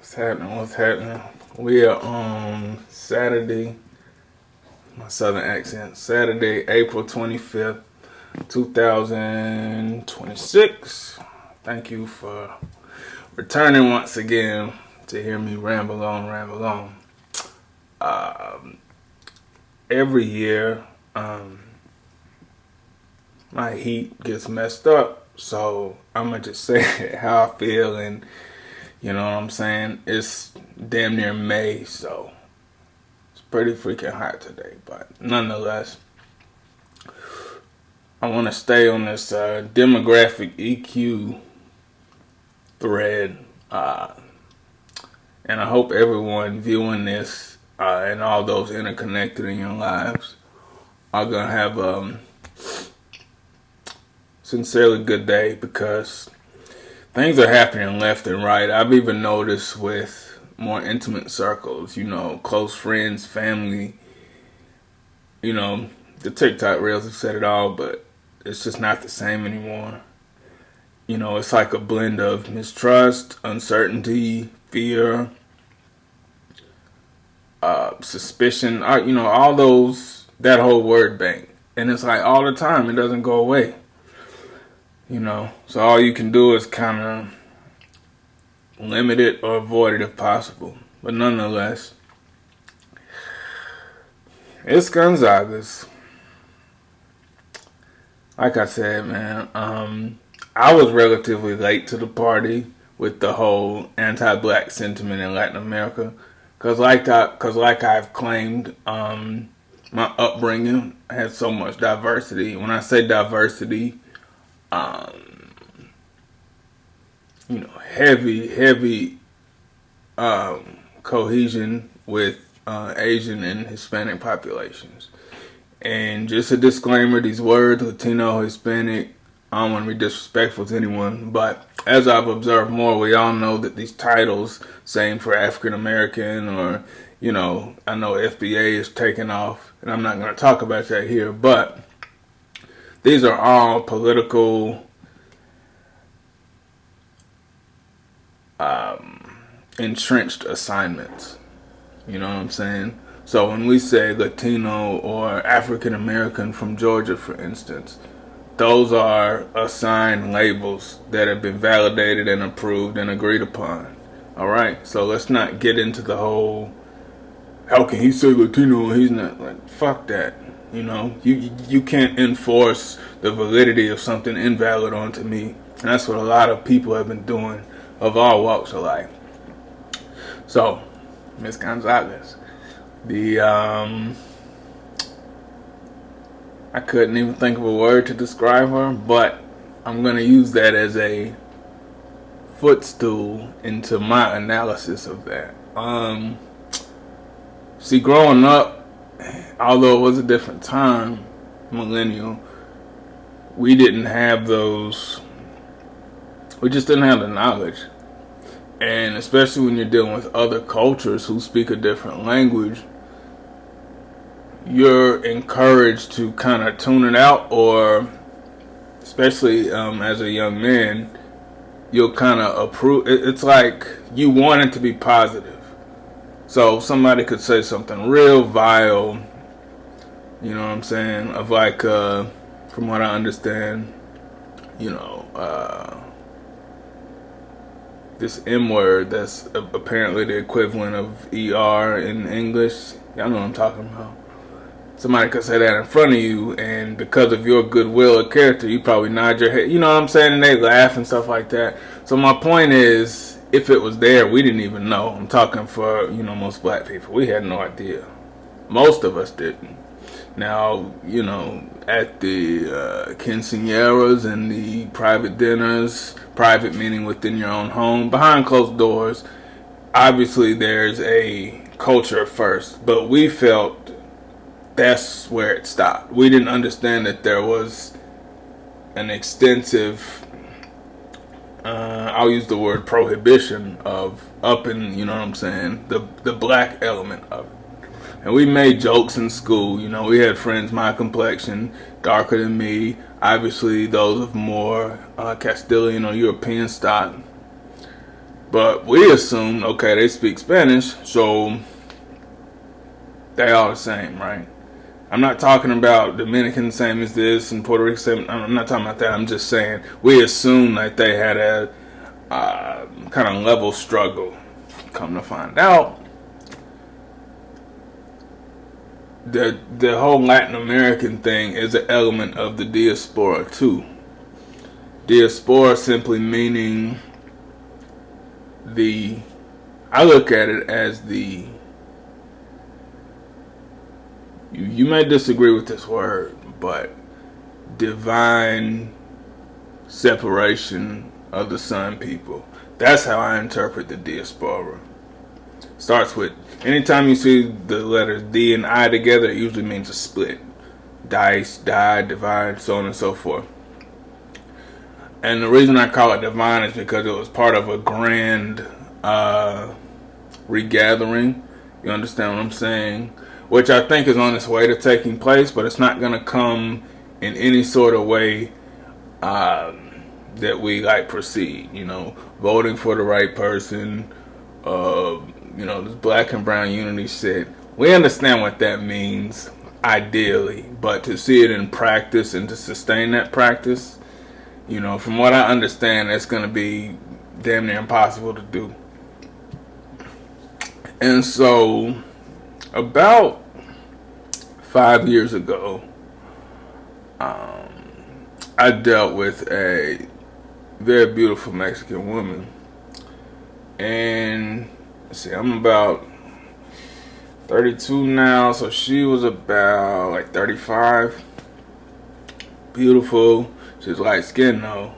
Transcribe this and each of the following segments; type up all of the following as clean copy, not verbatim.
What's happening? What's happening? We are on Saturday, my southern accent, Saturday, April 25th, 2026. Thank you for returning once again to hear me ramble on, ramble on. Um, every year, my heat gets messed up, so I'm going to just say how I feel, and you know what I'm saying? It's damn near May, so it's pretty freaking hot today. But nonetheless, I want to stay on this demographic EQ thread. And I hope everyone viewing this and all those interconnected in your lives are going to have a sincerely good day, because things are happening left and right. I've even noticed with more intimate circles, close friends, family, the TikTok reels have said it all, but it's just not the same anymore. It's like a blend of mistrust, uncertainty, fear, suspicion, all that whole word bank. And it's like all the time, it doesn't go away. So all you can do is kind of limit it or avoid it if possible. But nonetheless, it's Gonzales. Like I said, man, I was relatively late to the party with the whole anti-black sentiment in Latin America, because like I've claimed, my upbringing had so much diversity. When I say diversity, heavy cohesion with Asian and Hispanic populations. And just a disclaimer, these words, Latino, Hispanic, I don't want to be disrespectful to anyone, but as I've observed more, we all know that these titles, same for African American, or, I know FBA is taking off, and I'm not going to talk about that here, but these are all political entrenched assignments. You know what I'm saying? So when we say Latino or African American from Georgia, for instance, those are assigned labels that have been validated and approved and agreed upon. All right? So let's not get into the whole, how can he say Latino and he's not? Like, fuck that. You can't enforce the validity of something invalid onto me. And that's what a lot of people have been doing of all walks of life. So, Miss Gonzales, I couldn't even think of a word to describe her, but I'm going to use that as a footstool into my analysis of that. See, growing up, although it was a different time, millennial, we didn't have those, we just didn't have the knowledge. And especially when you're dealing with other cultures who speak a different language, you're encouraged to kind of tune it out, or especially as a young man, you'll kind of approve. It's like you want it to be positive. So somebody could say something real vile, you know what I'm saying, of like, from what I understand, this M word that's apparently the equivalent of ER in English. Y'all know what I'm talking about. Somebody could say that in front of you, and because of your goodwill or character, you probably nod your head. You know what I'm saying? And they laugh and stuff like that. So my point is, if it was there, we didn't even know. I'm talking for, most black people. We had no idea. Most of us didn't. Now, at the quinceañeras and the private dinners, private meaning within your own home, behind closed doors, obviously there's a culture first, but we felt that's where it stopped. We didn't understand that there was an extensive, I'll use the word prohibition of upping, the black element of it. And we made jokes in school. We had friends my complexion, darker than me. Obviously, those of more Castilian or European stock. But we assume, okay, they speak Spanish, so they all the same, right? I'm not talking about Dominican same as this and Puerto Rican same. I'm not talking about that. I'm just saying we assume that they had a kind of level struggle. Come to find out, the whole Latin American thing is an element of the diaspora too. Diaspora simply meaning I look at it as you may disagree with this word, but divine separation of the sun people. That's how I interpret the diaspora. Starts with, anytime you see the letters D and I together, it usually means a split. Dice, die, divide, so on and so forth. And the reason I call it divine is because it was part of a grand regathering. You understand what I'm saying? Which I think is on its way to taking place, but it's not going to come in any sort of way that we proceed. Voting for the right person. This black and brown unity shit. We understand what that means, ideally, but to see it in practice and to sustain that practice, from what I understand, that's going to be damn near impossible to do. And so, about 5 years ago, I dealt with a very beautiful Mexican woman. And, I'm about 32 now, so she was about 35. Beautiful. She's light skinned though.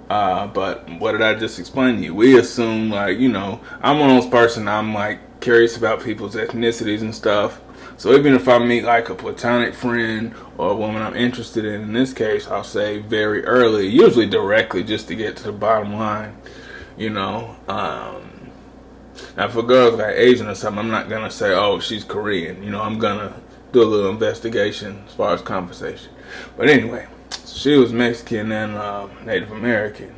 But what did I just explain to you? We assume I'm one of those person, I'm curious about people's ethnicities and stuff. So even if I meet a platonic friend or a woman I'm interested in this case, I'll say very early, usually directly, just to get to the bottom line. Now for girls Asian or something, I'm not gonna say, oh, she's Korean. I'm gonna do a little investigation as far as conversation. But anyway, she was Mexican and Native American,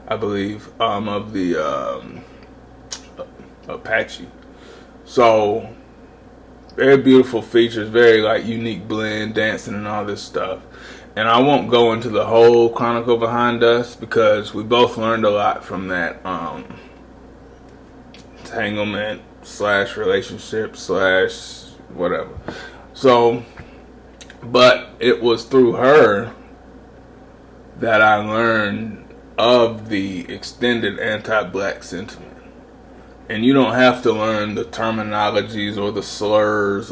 I believe, of the Apache. So very beautiful features, very unique blend, dancing and all this stuff. And I won't go into the whole chronicle behind us because we both learned a lot from that entanglement / relationship / whatever. So, but it was through her that I learned of the extended anti-black sentiment. And you don't have to learn the terminologies or the slurs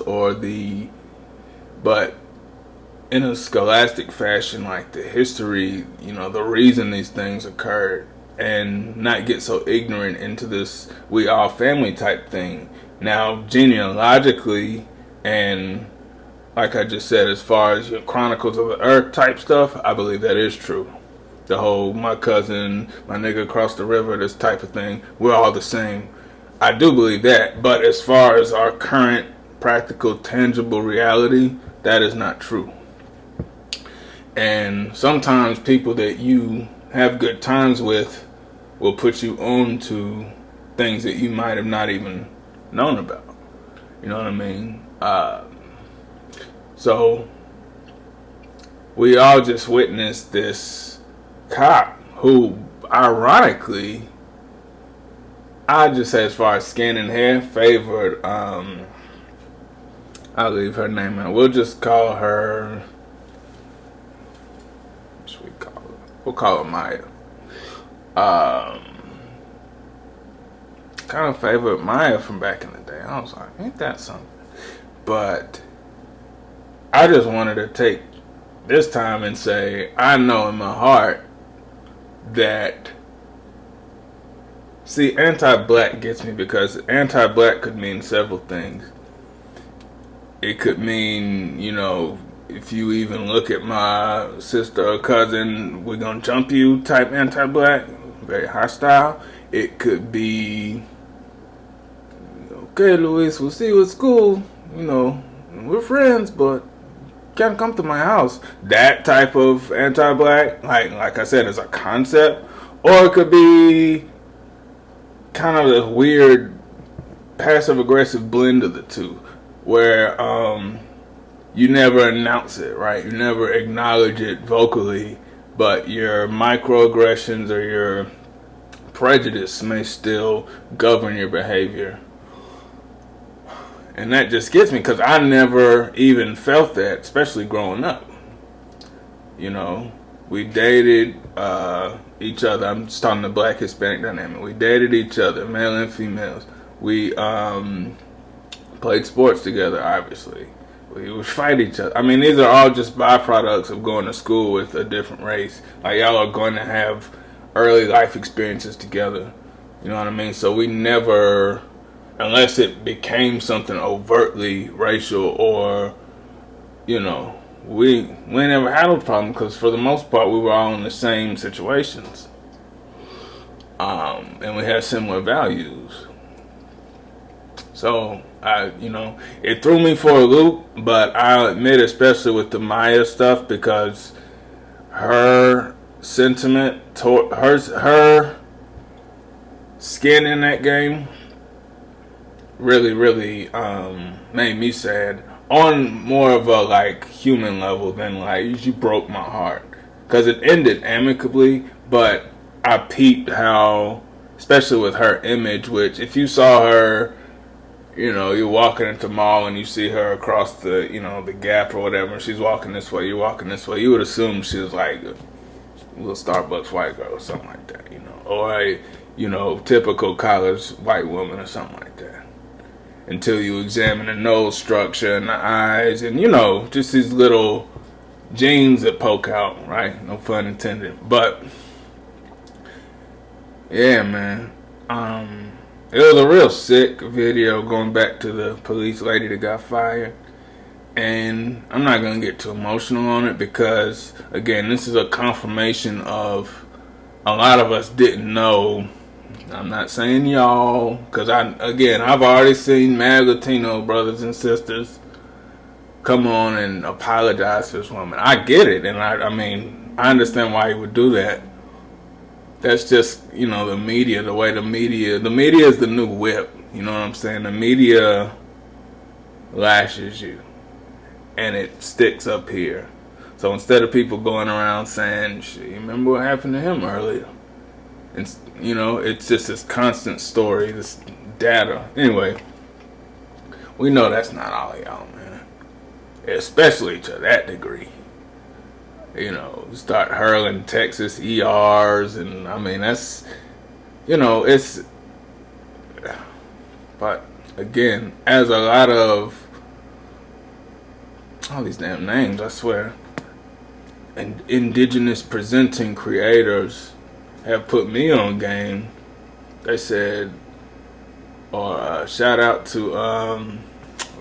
but in a scholastic fashion, the history, the reason these things occurred, and not get so ignorant into this we all family type thing. Now, genealogically, and like I just said, as far as your Chronicles of the Earth type stuff, I believe that is true. The whole my cousin, my nigga across the river, this type of thing, we're all the same. I do believe that, but as far as our current practical, tangible reality, that is not true. And sometimes people that you have good times with will put you on to things that you might have not even known about. You know what I mean? So we all just witnessed this cop who, ironically, I just say as far as skin and hair, favored, I'll leave her name out. We'll just call her, what should we call her? We'll call her Maya. Kind of favored Maya from back in the day. I was like, ain't that something? But I just wanted to take this time and say, I know in my heart that, see, anti-black gets me because anti-black could mean several things. It could mean, if you even look at my sister or cousin, we're gonna jump you type anti-black, very hostile. It could be, okay, Luis, we'll see you at school, we're friends, but can't come to my house. That type of anti-black, like I said, is a concept. Or it could be, kind of this weird passive aggressive blend of the two, where you never announce it, right? You never acknowledge it vocally, but your microaggressions or your prejudice may still govern your behavior. And that just gets me, because I never even felt that, especially growing up. You know, we dated each other. I'm just talking the black Hispanic dynamic. We dated each other, male and females. We played sports together, obviously. We would fight each other. I mean, these are all just byproducts of going to school with a different race. Like, y'all are going to have early life experiences together. You know what I mean? So we never, unless it became something overtly racial or, you know, we never had a problem, because for the most part we were all in the same situations. And we had similar values. So, it threw me for a loop, but I'll admit, especially with the Maya stuff, because her sentiment, her skin in that game really, really made me sad on more of a, like, human level than, like, you broke my heart. Because it ended amicably, but I peeped how, especially with her image, which if you saw her, you know, you're walking into the mall and you see her across the, you know, the gap or whatever, and she's walking this way, you're walking this way, you would assume she was like a little Starbucks white girl or something like that, you know, or a, you know, typical college white woman or something like that. Until you examine the nose structure and the eyes and, you know, just these little genes that poke out, right? No pun intended. But yeah, man. It was a real sick video, going back to the police lady that got fired. And I'm not going to get too emotional on it, because, again, this is a confirmation of a lot of us didn't know. I'm not saying y'all, because I've already seen mad Latino brothers and sisters come on and apologize to this woman. I get it, and I mean, I understand why he would do that. That's just, you know, the media, the way the media is the new whip. You know what I'm saying? The media lashes you, and it sticks up here. So instead of people going around saying, "You remember what happened to him earlier?" And, you know, it's just this constant story, this data. Anyway, we know that's not all of y'all, man. Especially to that degree. You know, start hurling Texas ERs, and I mean, that's, you know, it's, but again, as a lot of, all these damn names, I swear, and indigenous presenting creators have put me on game. They said, or shout out to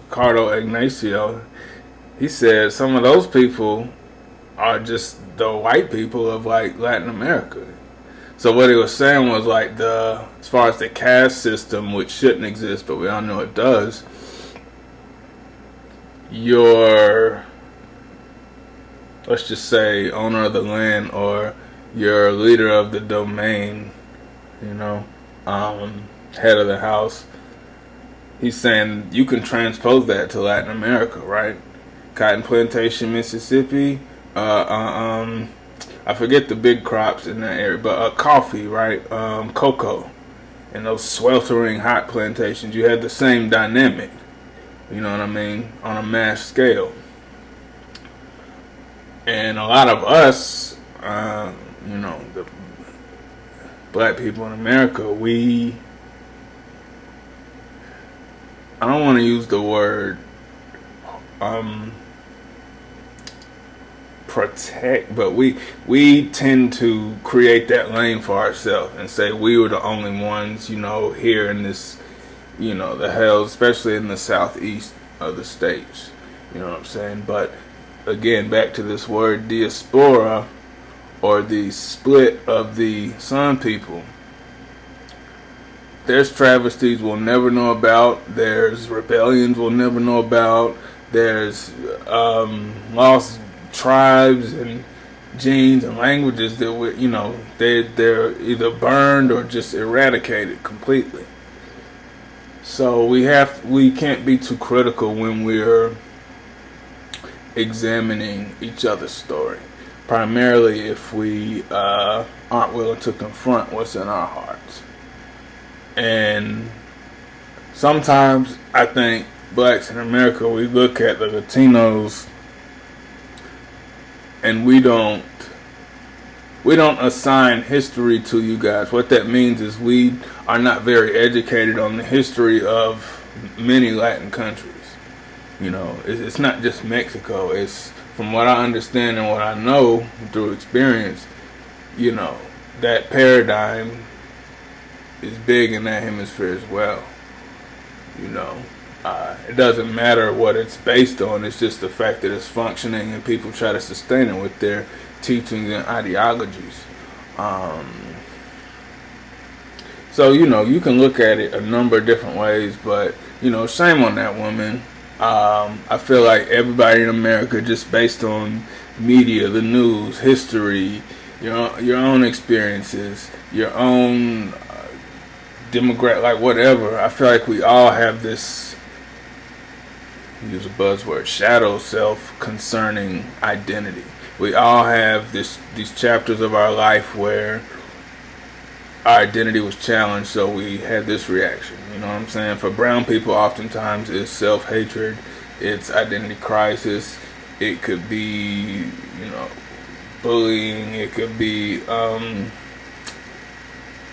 Ricardo Ignacio. He said some of those people are just the white people of, like, Latin America. So what he was saying was, like, as far as the caste system, which shouldn't exist, but we all know it does, your, let's just say, owner of the land, or your leader of the domain, you know, head of the house, he's saying you can transpose that to Latin America, right? Cotton plantation, Mississippi, I forget the big crops in that area, but coffee, right? Cocoa, and those sweltering hot plantations, you had the same dynamic, you know what I mean, on a mass scale. And a lot of us, you know, the black people in America, I don't want to use the word protect, but we tend to create that lane for ourselves and say we were the only ones, you know, here in this, you know, the hell, especially in the southeast of the states, you know what I'm saying? But again, back to this word diaspora, or the split of the Sun people. There's travesties we'll never know about. There's rebellions we'll never know about. There's lost tribes and genes and languages that we, they're either burned or just eradicated completely. So we can't be too critical when we're examining each other's story, primarily if we aren't willing to confront what's in our hearts. And sometimes I think blacks in America, we look at the Latinos and we don't assign history to you guys. What that means is we are not very educated on the history of many Latin countries. It's not just Mexico. It's, from what I understand and what I know through experience, that paradigm is big in that hemisphere as well. It doesn't matter what it's based on. It's just the fact that it's functioning and people try to sustain it with their teachings and ideologies. So, you can look at it a number of different ways, but, shame on that woman. I feel like everybody in America, just based on media, the news, history, your own experiences, your own demographic, like whatever, I feel like we all have this, use a buzzword, shadow self concerning identity. We all have these chapters of our life where our identity was challenged, so we had this reaction. You know what I'm saying? For brown people, oftentimes it's self-hatred, it's identity crisis, it could be, bullying, it could be,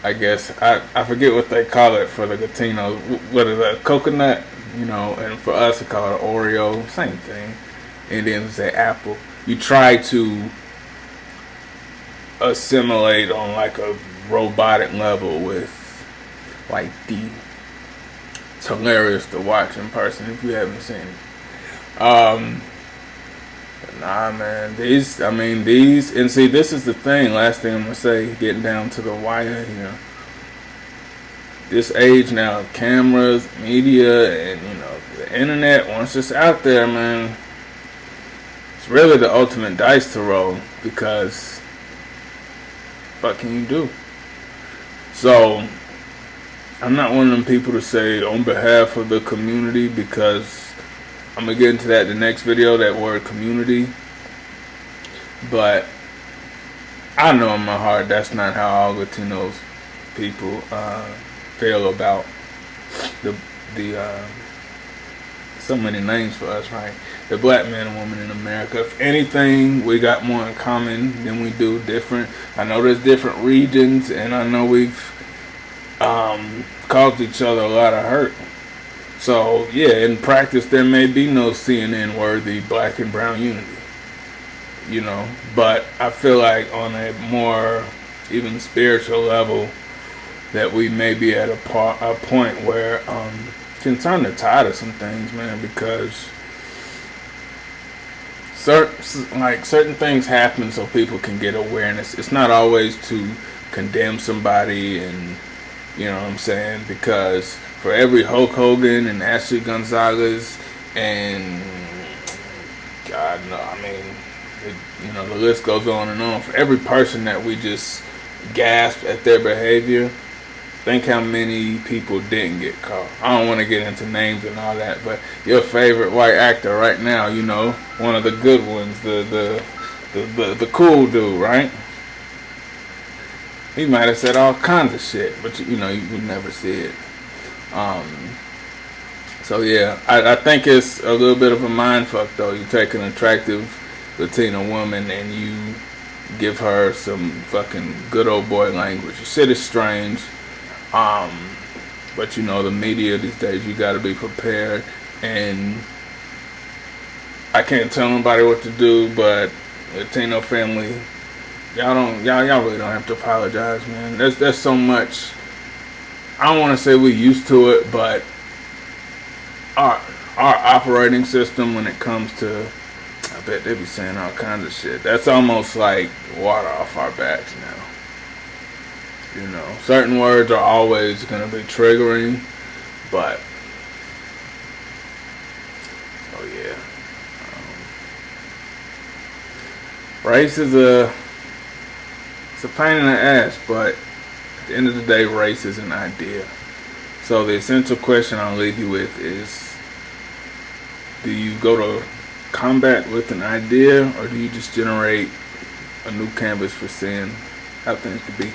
I guess, I forget what they call it for the Latinos. What is that? Coconut? And for us, we call it Oreo. Same thing. Indians say apple. You try to assimilate on like a robotic level with like the. It's hilarious to watch in person if you haven't seen it. Nah, man. These, and see, this is the thing. Last thing I'm gonna say, getting down to the wire here. This age now of cameras, media, and the internet, once it's out there, man, it's really the ultimate dice to roll, because what can you do? So I'm not one of them people to say on behalf of the community, because I'm gonna get into that in the next video, that word community. But I know in my heart that's not how all Latinos people feel about the so many names for us, right? The black man and woman in America. If anything, we got more in common than we do different. I know there's different regions, and I know we've caused each other a lot of hurt. So yeah, in practice, there may be no CNN worthy black and brown unity. But I feel like on a more even spiritual level, that we may be at a point where can turn the tide of some things, man, because certain things happen so people can get awareness. It's not always to condemn somebody, and you know what I'm saying, because for every Hulk Hogan and Ashley Gonzales and God, no, the list goes on and on. For every person that we just gasp at their behavior, think how many people didn't get caught. I don't want to get into names and all that, but your favorite white actor right now, one of the good ones, the cool dude, right? He might have said all kinds of shit, but you would never see it. So yeah, I think it's a little bit of a mind fuck though. You take an attractive Latina woman and you give her some fucking good old boy language. Your shit is strange. But the media these days, you gotta be prepared, and I can't tell nobody what to do, but Latino family, y'all really don't have to apologize, man. There's so much. I don't want to say we used to it, but our operating system when it comes to, I bet they be saying all kinds of shit. That's almost like water off our backs now. Certain words are always going to be triggering, but, oh yeah. Race is it's a pain in the ass, but at the end of the day, race is an idea. So the essential question I'll leave you with is, do you go to combat with an idea, or do you just generate a new canvas for seeing how things could be?